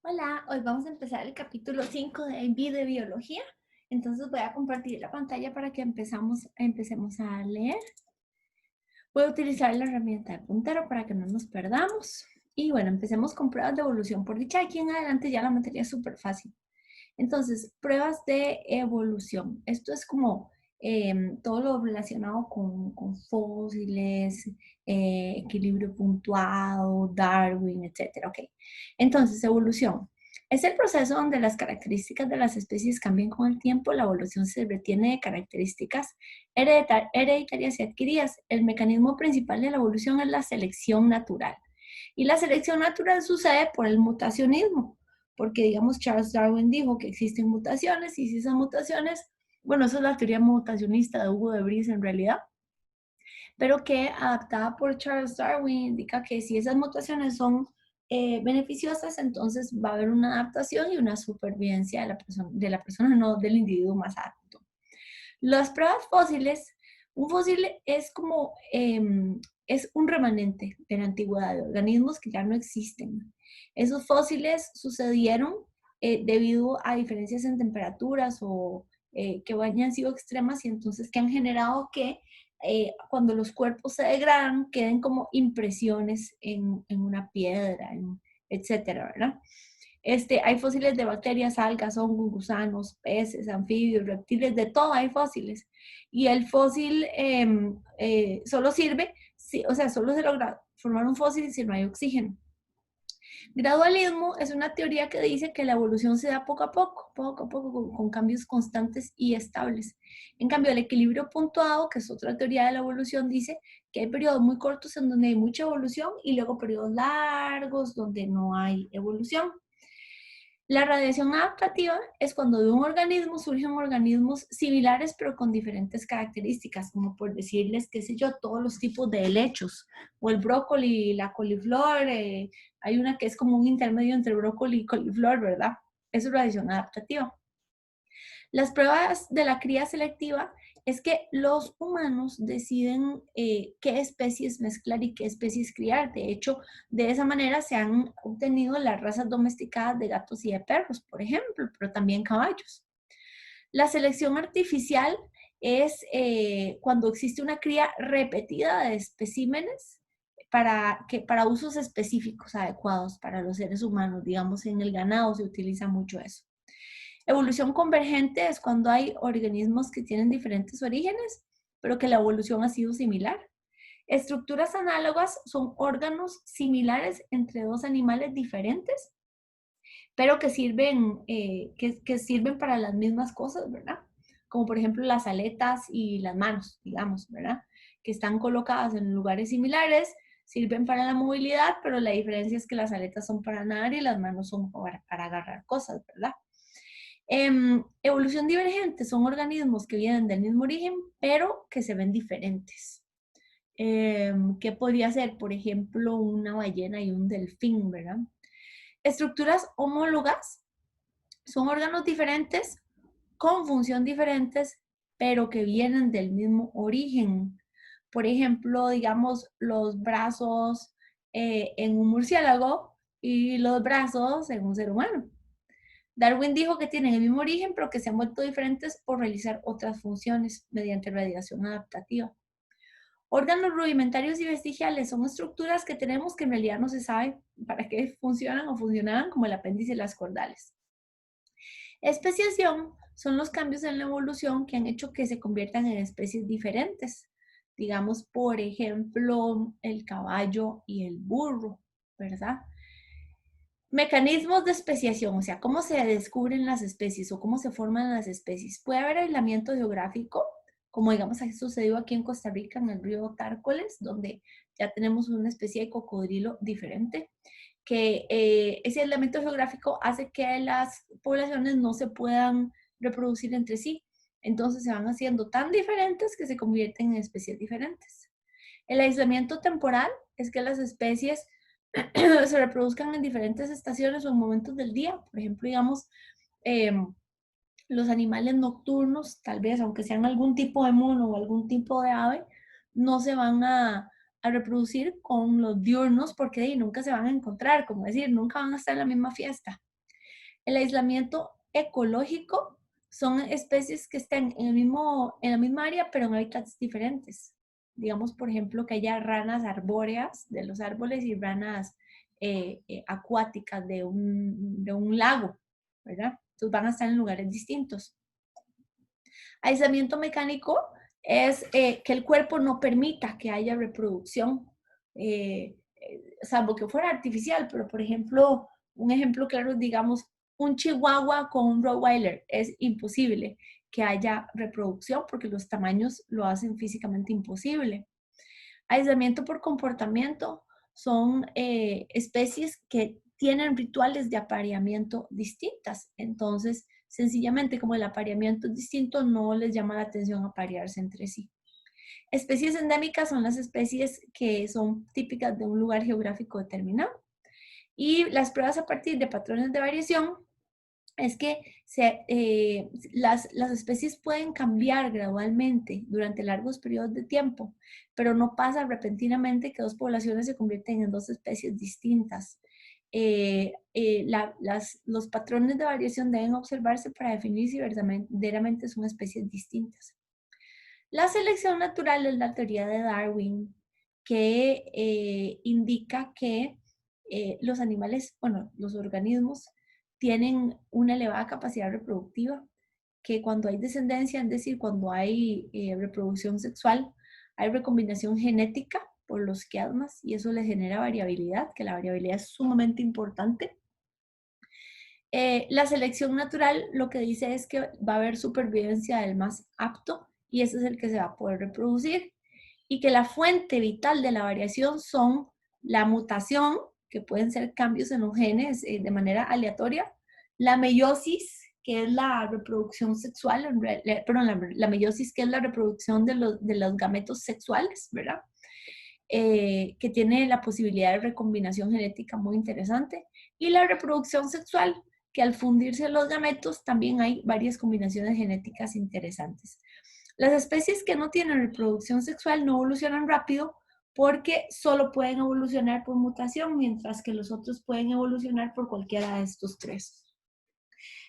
Hola, hoy vamos a empezar el capítulo 5 de IB de biología. Entonces voy a compartir la pantalla para que empecemos a leer. Voy a utilizar la herramienta de puntero para que no nos perdamos. Y bueno, empecemos con pruebas de evolución. Por dicha, aquí en adelante ya la materia es súper fácil. Entonces, pruebas de evolución. Esto es como todo lo relacionado con fósiles, equilibrio puntuado, Darwin, etcétera. Ok. Entonces, evolución. Es el proceso donde las características de las especies cambian con el tiempo. La evolución se retiene de características hereditarias y adquiridas. El mecanismo principal de la evolución es la selección natural. Y la selección natural sucede por el mutacionismo, porque digamos Charles Darwin dijo que existen mutaciones y si esas mutaciones, bueno, eso es la teoría mutacionista de Hugo de Vries en realidad, pero que adaptada por Charles Darwin indica que si esas mutaciones son beneficiosas, entonces va a haber una adaptación y una supervivencia de la persona, no del individuo más apto. Las pruebas fósiles, un fósil es como, es un remanente de la antigüedad, de organismos que ya no existen. Esos fósiles sucedieron debido a diferencias en temperaturas o que hayan sido extremas y entonces que han generado que cuando los cuerpos se degradan queden como impresiones en una piedra, etcétera, ¿verdad? Hay fósiles de bacterias, algas, hongos, gusanos, peces, anfibios, reptiles, de todo hay fósiles. Y el fósil solo sirve, o sea, solo se logra formar un fósil si no hay oxígeno. Gradualismo es una teoría que dice que la evolución se da poco a poco, con cambios constantes y estables. En cambio, el equilibrio puntuado, que es otra teoría de la evolución, dice que hay periodos muy cortos en donde hay mucha evolución y luego periodos largos donde no hay evolución. La radiación adaptativa es cuando de un organismo surgen organismos similares pero con diferentes características, como por decirles, qué sé yo, todos los tipos de helechos, o el brócoli, la coliflor, hay una que es como un intermedio entre brócoli y coliflor, ¿verdad? Eso es radiación adaptativa. Las pruebas de la cría selectiva es que los humanos deciden qué especies mezclar y qué especies criar. De hecho, de esa manera se han obtenido las razas domesticadas de gatos y de perros, por ejemplo, pero también caballos. La selección artificial es cuando existe una cría repetida de especímenes para usos específicos adecuados para los seres humanos. Digamos, en el ganado se utiliza mucho eso. Evolución convergente es cuando hay organismos que tienen diferentes orígenes, pero que la evolución ha sido similar. Estructuras análogas son órganos similares entre dos animales diferentes, pero que sirven para las mismas cosas, ¿verdad? Como por ejemplo las aletas y las manos, digamos, ¿verdad? Que están colocadas en lugares similares, sirven para la movilidad, pero la diferencia es que las aletas son para nadar y las manos son para agarrar cosas, ¿verdad? Evolución divergente son organismos que vienen del mismo origen, pero que se ven diferentes. ¿Qué podría ser? Por ejemplo, una ballena y un delfín, ¿verdad? Estructuras homólogas son órganos diferentes, con función diferentes, pero que vienen del mismo origen. Por ejemplo, digamos, los brazos en un murciélago y los brazos en un ser humano. Darwin dijo que tienen el mismo origen, pero que se han vuelto diferentes por realizar otras funciones mediante radiación adaptativa. Órganos rudimentarios y vestigiales son estructuras que tenemos que en realidad no se sabe para qué funcionan o funcionaban, como el apéndice y las cordales. Especiación son los cambios en la evolución que han hecho que se conviertan en especies diferentes. Digamos, por ejemplo, el caballo y el burro, ¿verdad? Mecanismos de especiación, o sea, cómo se descubren las especies o cómo se forman las especies. Puede haber aislamiento geográfico, como digamos ha sucedido aquí en Costa Rica, en el río Tárcoles, donde ya tenemos una especie de cocodrilo diferente, que ese aislamiento geográfico hace que las poblaciones no se puedan reproducir entre sí. Entonces se van haciendo tan diferentes que se convierten en especies diferentes. El aislamiento temporal es que las especies se reproduzcan en diferentes estaciones o en momentos del día. Por ejemplo, digamos, eh, los animales nocturnos, tal vez, aunque sean algún tipo de mono o algún tipo de ave, no se van a reproducir con los diurnos porque nunca se van a encontrar, como decir, nunca van a estar en la misma fiesta. El aislamiento ecológico son especies que están en la misma área, pero en hábitats diferentes. Digamos, por ejemplo, que haya ranas arbóreas de los árboles y ranas acuáticas de un lago, ¿verdad? Entonces van a estar en lugares distintos. Aislamiento mecánico es que el cuerpo no permita que haya reproducción, salvo que fuera artificial, pero por ejemplo, un ejemplo claro, digamos, un chihuahua con un rottweiler, es imposible que haya reproducción porque los tamaños lo hacen físicamente imposible. Aislamiento por comportamiento son especies que tienen rituales de apareamiento distintas. Entonces, sencillamente como el apareamiento es distinto, no les llama la atención aparearse entre sí. Especies endémicas son las especies que son típicas de un lugar geográfico determinado. Y las pruebas a partir de patrones de variación es que las especies pueden cambiar gradualmente durante largos periodos de tiempo, pero no pasa repentinamente que dos poblaciones se convierten en dos especies distintas. Los patrones de variación deben observarse para definir si verdaderamente son especies distintas. La selección natural es la teoría de Darwin que indica que los animales, bueno, los organismos tienen una elevada capacidad reproductiva, que cuando hay descendencia, es decir, cuando hay reproducción sexual, hay recombinación genética por los quiasmas y eso les genera variabilidad, que la variabilidad es sumamente importante. La selección natural lo que dice es que va a haber supervivencia del más apto y ese es el que se va a poder reproducir y que la fuente vital de la variación son la mutación, que pueden ser cambios en los genes de manera aleatoria, la meiosis, que es la reproducción sexual, perdón, la meiosis, que es la reproducción de los gametos sexuales, ¿verdad? Que tiene la posibilidad de recombinación genética muy interesante, y la reproducción sexual, que al fundirse los gametos también hay varias combinaciones genéticas interesantes. Las especies que no tienen reproducción sexual no evolucionan rápido porque solo pueden evolucionar por mutación, mientras que los otros pueden evolucionar por cualquiera de estos tres.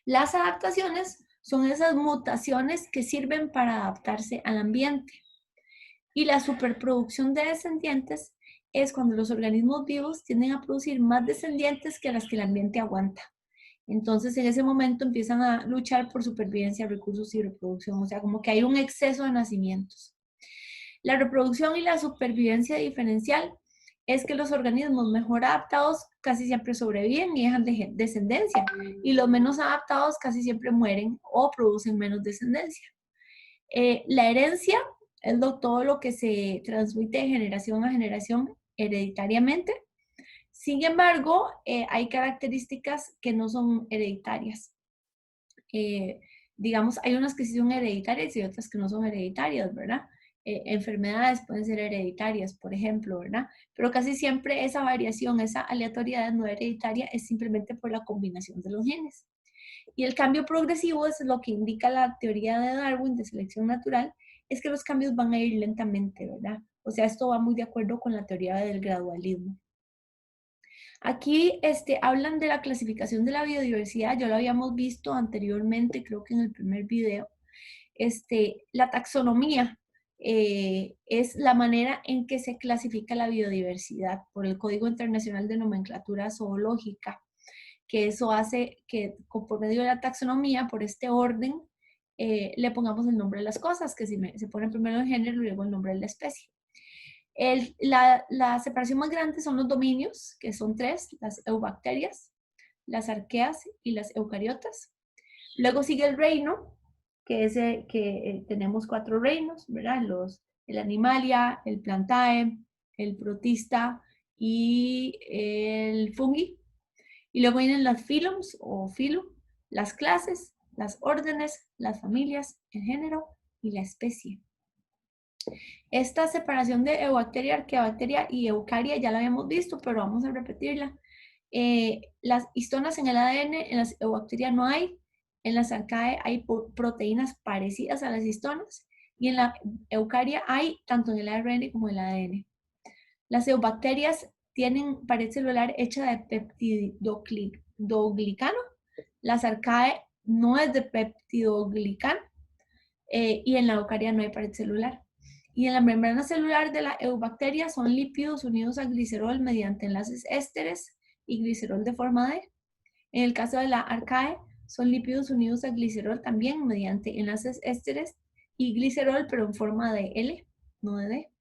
Las adaptaciones son esas mutaciones que sirven para adaptarse al ambiente. Y la superproducción de descendientes es cuando los organismos vivos tienden a producir más descendientes que las que el ambiente aguanta. Entonces, en ese momento empiezan a luchar por supervivencia, recursos y reproducción. O sea, como que hay un exceso de nacimientos. La reproducción y la supervivencia diferencial es que los organismos mejor adaptados casi siempre sobreviven y dejan descendencia. Y los menos adaptados casi siempre mueren o producen menos descendencia. La herencia es todo lo que se transmite de generación a generación hereditariamente. Sin embargo, hay características que no son hereditarias. Digamos, hay unas que sí son hereditarias y otras que no son hereditarias, ¿verdad? Enfermedades pueden ser hereditarias, por ejemplo, ¿verdad? Pero casi siempre esa variación, esa aleatoriedad no hereditaria es simplemente por la combinación de los genes. Y el cambio progresivo es lo que indica la teoría de Darwin de selección natural, es que los cambios van a ir lentamente, ¿verdad? O sea, esto va muy de acuerdo con la teoría del gradualismo. Aquí hablan de la clasificación de la biodiversidad, ya lo habíamos visto anteriormente, creo que en el primer video. La taxonomía es la manera en que se clasifica la biodiversidad por el Código Internacional de Nomenclatura Zoológica, que eso hace que por medio de la taxonomía, por este orden, le pongamos el nombre de las cosas, que si se pone primero el género y luego el nombre de la especie. La separación más grande son los dominios, que son 3, las eubacterias, las arqueas y las eucariotas. Luego sigue el reino, que es que tenemos 4 reinos, ¿verdad? El animalia, el plantae, el protista y el fungi. Y luego vienen las phylums o phylum, las clases, las órdenes, las familias, el género y la especie. Esta separación de eubacteria, arqueabacteria y eucaria ya la habíamos visto, pero vamos a repetirla. Las histonas en el ADN, en las eubacterias no hay, en las arcae hay proteínas parecidas a las histonas y en la eucaria hay tanto en el ARN como en el ADN. Las eubacterias tienen pared celular hecha de peptidoglicano. Las arcae no es de peptidoglicán y en la eucaria no hay pared celular. Y en la membrana celular de la eubacteria son lípidos unidos a glicerol mediante enlaces ésteres y glicerol de forma D. En el caso de la arcae, son lípidos unidos a glicerol también mediante enlaces ésteres y glicerol, pero en forma de L, no de D.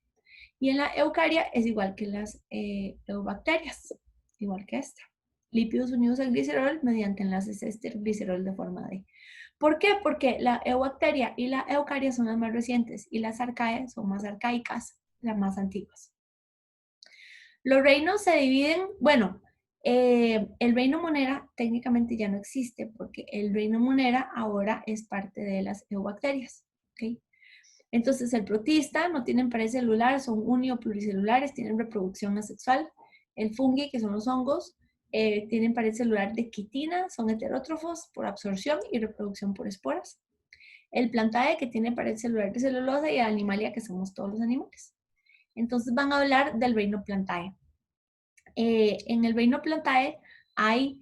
Y en la eucaria es igual que las eubacterias, igual que esta. Lípidos unidos al glicerol mediante enlaces éster-glicerol de forma D. ¿Por qué? Porque la eubacteria y la eucaria son las más recientes y las arcae son más arcaicas, las más antiguas. Los reinos se dividen, bueno, el reino Monera técnicamente ya no existe porque el reino Monera ahora es parte de las eubacterias. ¿Okay? Entonces, el protista no tienen pared celular, son uni o pluricelulares, tienen reproducción asexual. El fungi, que son los hongos, tienen pared celular de quitina, son heterótrofos por absorción y reproducción por esporas. El plantae, que tiene pared celular de celulosa, y el animalia, que somos todos los animales. Entonces, van a hablar del reino plantae. En el reino plantae hay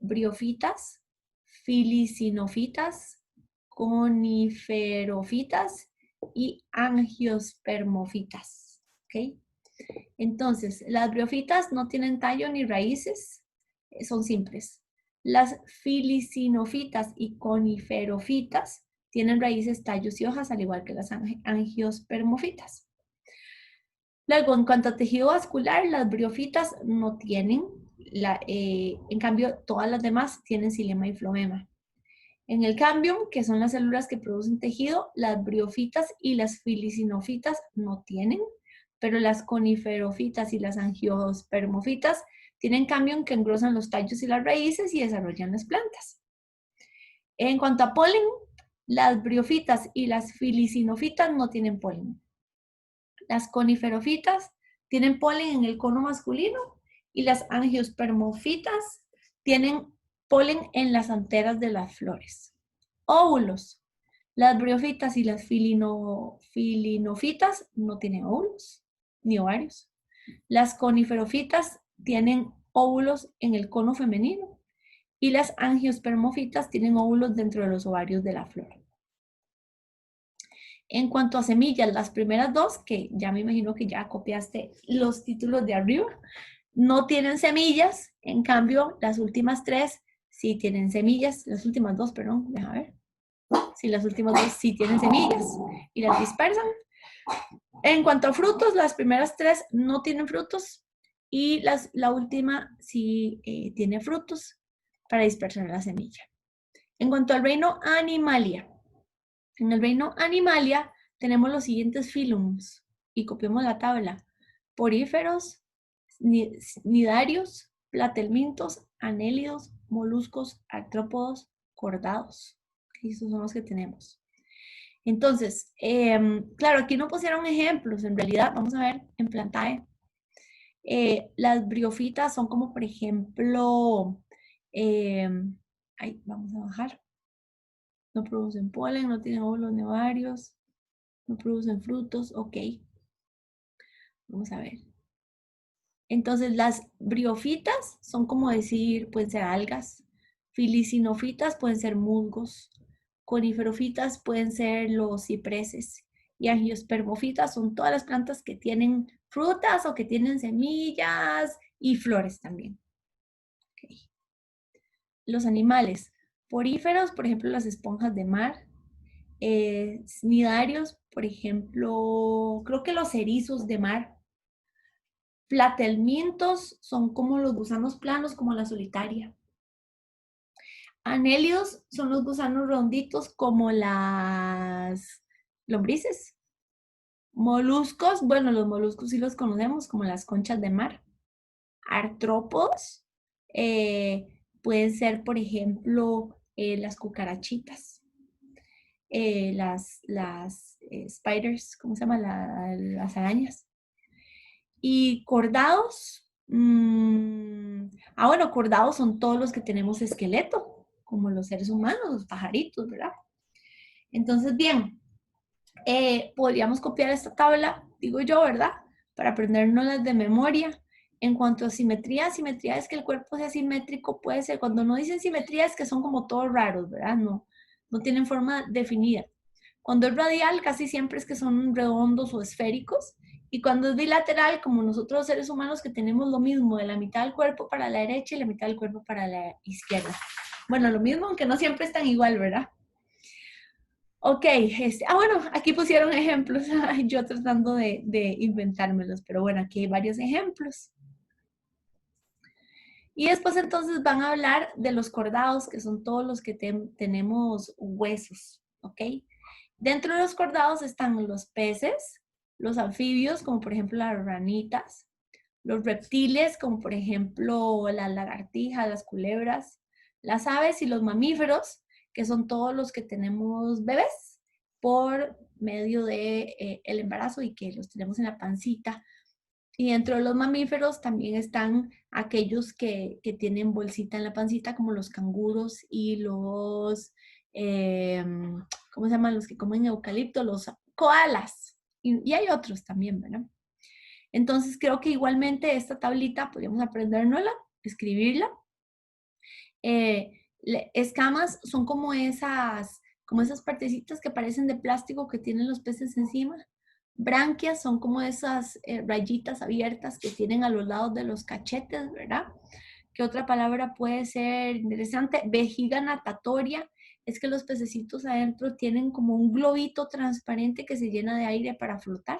briofitas, filicinofitas, coniferofitas y angiospermofitas. ¿Okay? Entonces, las briofitas no tienen tallo ni raíces, son simples. Las filicinofitas y coniferofitas tienen raíces, tallos y hojas, al igual que las angiospermofitas. Luego, en cuanto a tejido vascular, las briofitas no tienen, en cambio, todas las demás tienen xilema y floema. En el cambium, que son las células que producen tejido, las briofitas y las filicinofitas no tienen, pero las coniferofitas y las angiospermofitas tienen cambium que engrosan los tallos y las raíces y desarrollan las plantas. En cuanto a polen, las briofitas y las filicinofitas no tienen polen. Las coniferofitas tienen polen en el cono masculino y las angiospermofitas tienen polen en las anteras de las flores. Óvulos. Las briofitas y las filinofitas no tienen óvulos ni ovarios. Las coniferofitas tienen óvulos en el cono femenino y las angiospermofitas tienen óvulos dentro de los ovarios de la flor. En cuanto a semillas, las primeras dos, que ya me imagino que ya copiaste los títulos de arriba, no tienen semillas. En cambio, las últimas tres sí tienen semillas. Las últimas dos, perdón, déjame ver. Sí, las últimas dos sí tienen semillas y las dispersan. En cuanto a frutos, las primeras tres no tienen frutos y la última sí tiene frutos para dispersar la semilla. En cuanto al reino Animalia, en el reino Animalia tenemos los siguientes filums y copiamos la tabla: poríferos, nidarios, platelmintos, anélidos, moluscos, artrópodos, cordados. Esos son los que tenemos. Entonces, claro, aquí no pusieron ejemplos. En realidad, vamos a ver en Plantae. Las briofitas son como, por ejemplo, vamos a bajar. No producen polen, no tienen óvulos ni ovarios, no producen frutos. Ok. Vamos a ver. Entonces, las briofitas son como decir, pueden ser algas. Filicinofitas pueden ser musgos. Coniferofitas pueden ser los cipreses. Y angiospermofitas son todas las plantas que tienen frutas o que tienen semillas y flores también. Okay. Los animales poríferos, por ejemplo, las esponjas de mar. Nidarios, por ejemplo, creo que los erizos de mar. Platelmintos son como los gusanos planos, como la solitaria. Anélidos son los gusanos ronditos, como las lombrices. Moluscos, bueno, los moluscos sí los conocemos, como las conchas de mar. Artrópodos pueden ser, por ejemplo, las cucarachitas. Las spiders, ¿cómo se llama? Las arañas. Y cordados, bueno, cordados son todos los que tenemos esqueleto, como los seres humanos, los pajaritos, ¿verdad? Entonces, bien, podríamos copiar esta tabla, digo yo, ¿verdad? Para aprendernoslas de memoria En cuanto a simetría, simetría es que el cuerpo sea simétrico, puede ser, cuando no dicen simetría es que son como todos raros, ¿verdad? No tienen forma definida. Cuando es radial, casi siempre es que son redondos o esféricos. Y cuando es bilateral, como nosotros los seres humanos que tenemos lo mismo, de la mitad del cuerpo para la derecha y la mitad del cuerpo para la izquierda. Bueno, lo mismo, aunque no siempre están igual, ¿verdad? Ok, bueno, aquí pusieron ejemplos, yo tratando de inventármelos, pero bueno, aquí hay varios ejemplos. Y después entonces van a hablar de los cordados, que son todos los que tenemos huesos, ¿ok? Dentro de los cordados están los peces, los anfibios, como por ejemplo las ranitas, los reptiles, como por ejemplo las lagartijas, las culebras, las aves y los mamíferos, que son todos los que tenemos bebés por medio de el embarazo y que los tenemos en la pancita. Y dentro de los mamíferos también están aquellos que tienen bolsita en la pancita, como los canguros y los, eh, ¿cómo se llaman? Los que comen eucalipto, los koalas. Y hay otros también, ¿verdad? Entonces creo que igualmente esta tablita podríamos aprendérnosla, escribirla. Escamas son como esas partecitas que parecen de plástico que tienen los peces encima. Branquias son como esas rayitas abiertas que tienen a los lados de los cachetes, ¿verdad? ¿Qué otra palabra puede ser interesante? Vejiga natatoria. Es que los pececitos adentro tienen como un globito transparente que se llena de aire para flotar.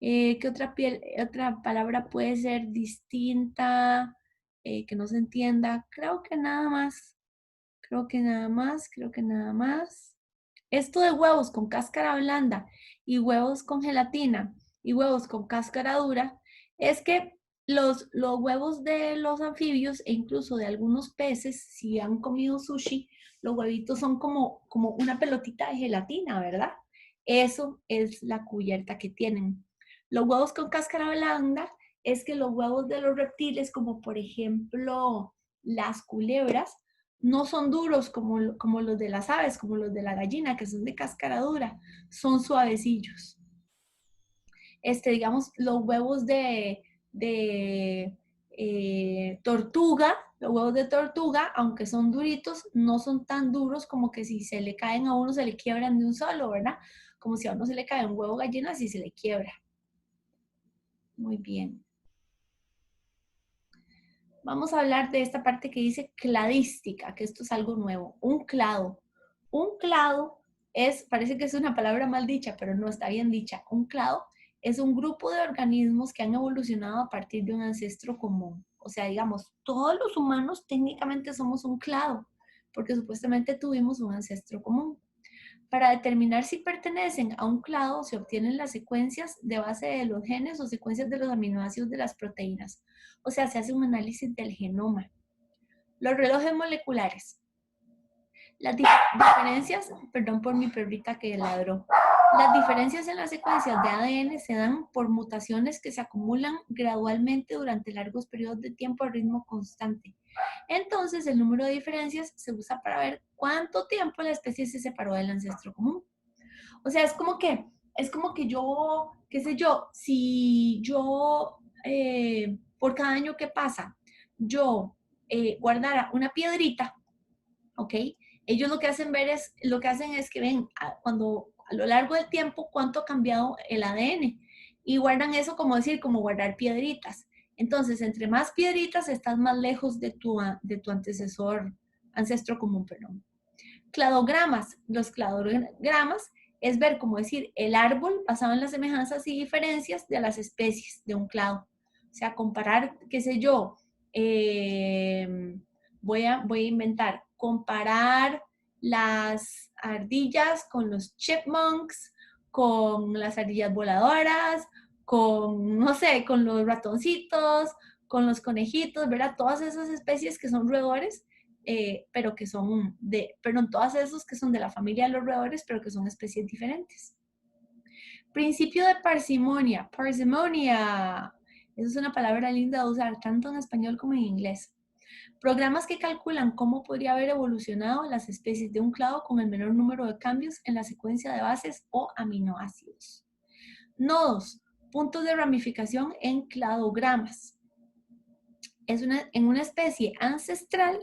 ¿Qué otra palabra puede ser distinta, que no se entienda? Creo que nada más. Creo que nada más. Esto de huevos con cáscara blanda y huevos con gelatina y huevos con cáscara dura es que los huevos de los anfibios e incluso de algunos peces, si han comido sushi, los huevitos son como una pelotita de gelatina, ¿verdad? Eso es la cubierta que tienen. Los huevos con cáscara blanda es que los huevos de los reptiles, como por ejemplo las culebras, no son duros como los de las aves, como los de la gallina, que son de cáscara dura, son suavecillos. Digamos, los huevos de tortuga, los huevos de tortuga, aunque son duritos, no son tan duros como que si se le caen a uno se le quiebran de un solo, ¿verdad? Como si a uno se le cae un huevo gallina, así se le quiebra. Muy bien. Vamos a hablar de esta parte que dice cladística, que esto es algo nuevo. Un clado. Un clado parece que es una palabra mal dicha, pero no está bien dicha. Un clado es un grupo de organismos que han evolucionado a partir de un ancestro común. O sea, digamos, todos los humanos técnicamente somos un clado, porque supuestamente tuvimos un ancestro común. Para determinar si pertenecen a un clado se obtienen las secuencias de base de los genes o secuencias de los aminoácidos de las proteínas. O sea, se hace un análisis del genoma. Los relojes moleculares. Las diferencias, perdón por mi perrita que ladró. Las diferencias en las secuencias de ADN se dan por mutaciones que se acumulan gradualmente durante largos periodos de tiempo a ritmo constante. Entonces, el número de diferencias se usa para ver cuánto tiempo la especie se separó del ancestro común. O sea, es como que yo, qué sé yo, si yo, por cada año que pasa, yo guardara una piedrita, ¿ok? Ellos lo que hacen es que ven cuando a lo largo del tiempo cuánto ha cambiado el ADN y guardan eso como decir, como guardar piedritas. Entonces, entre más piedritas, estás más lejos de tu ancestro común, perdón. Cladogramas. Los cladogramas es ver, como decir, el árbol basado en las semejanzas y diferencias de las especies de un clado. O sea, comparar, qué sé yo, voy a inventar, comparar las ardillas con los chipmunks, con las ardillas voladoras, con, no sé, con los ratoncitos, con los conejitos, ¿verdad? Todas esas especies que son roedores, pero que son perdón, todas esos que son de la familia de los roedores, pero que son especies diferentes. Principio de parsimonia. Parsimonia. Esa es una palabra linda de usar tanto en español como en inglés. Programas que calculan cómo podría haber evolucionado las especies de un clado con el menor número de cambios en la secuencia de bases o aminoácidos. Nodos. Puntos de ramificación en cladogramas. es en una especie ancestral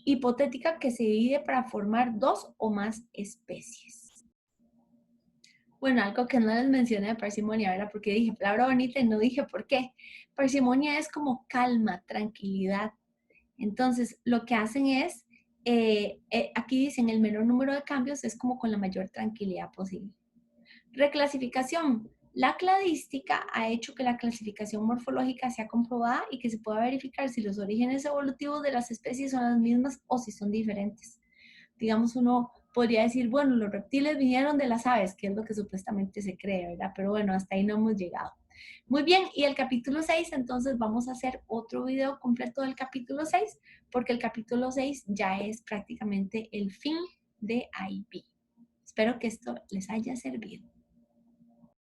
hipotética que se divide para formar dos o más especies. Bueno, algo que no les mencioné de parsimonia, ¿verdad? Porque dije palabra bonita y no dije por qué. Parsimonia es como calma, tranquilidad. Entonces, lo que hacen es, aquí dicen el menor número de cambios es como con la mayor tranquilidad posible. Reclasificación. La cladística ha hecho que la clasificación morfológica sea comprobada y que se pueda verificar si los orígenes evolutivos de las especies son las mismas o si son diferentes. Digamos, uno podría decir, bueno, los reptiles vinieron de las aves, que es lo que supuestamente se cree, ¿verdad? Pero bueno, hasta ahí no hemos llegado. Muy bien, y el capítulo 6, entonces vamos a hacer otro video completo del capítulo 6, porque el capítulo 6 ya es prácticamente el fin de IB. Espero que esto les haya servido.